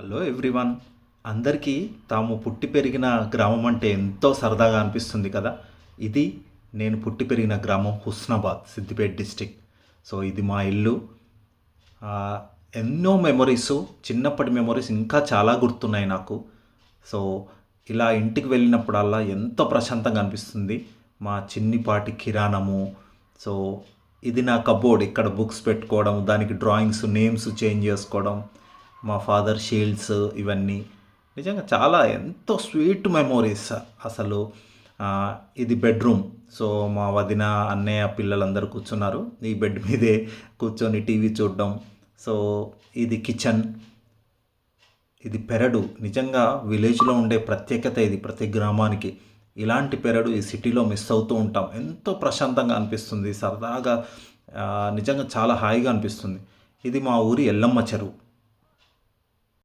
Hello everyone. అందరికీ తాము పుట్టి పెరిగిన గ్రామం అంటే ఎంతో సరదాగా అనిపిస్తుంది కదా. ఇది నేను పుట్టి పెరిగిన గ్రామం హుస్నాబాద్, సిద్దిపేట డిస్టిక్. సో ఇది మా ఇల్లు. ఆ, ఎన్నో మెమొరీస్, చిన్నప్పటి మెమొరీస్ ఇంకా చాలా గుర్తున్నాయి నాకు. సో ఇలా ఇంటికి వెళ్ళినప్పుడల్లా ఎంతో ప్రశాంతంగా అనిపిస్తుంది. మా చిన్నిపాటి కిరాణము. సో ఇది నా కబోర్డ్, ఇక్కడ బుక్స్ పెట్టుకోవడం, దానికి డ్రాయింగ్స్ నేమ్స్ చేంజ్ చేసుకోవడం, మా ఫాదర్ షీల్డ్స్, ఇవన్నీ నిజంగా చాలా ఎంతో స్వీట్ మెమోరీస్ అసలు. ఆ, ఇది బెడ్రూమ్. సో మా వదిన, అన్నయ్య, పిల్లలందరూ కూర్చున్నారు ఈ బెడ్ మీదే కూర్చొని టీవీ చూడడం. సో ఇది కిచెన్, ఇది పెరడు. నిజంగా విలేజ్లో ఉండే ప్రత్యేకత ఇది, ప్రతి గ్రామానికి ఇలాంటి పెరడు ఈ సిటీలో మిస్ అవుతూ ఉంటాం. ఎంతో ప్రశాంతంగా అనిపిస్తుంది, సరదాగా. నిజంగా చాలా హాయిగా అనిపిస్తుంది. ఇది మా ఊరి ఎల్లమ్మ చెరువు.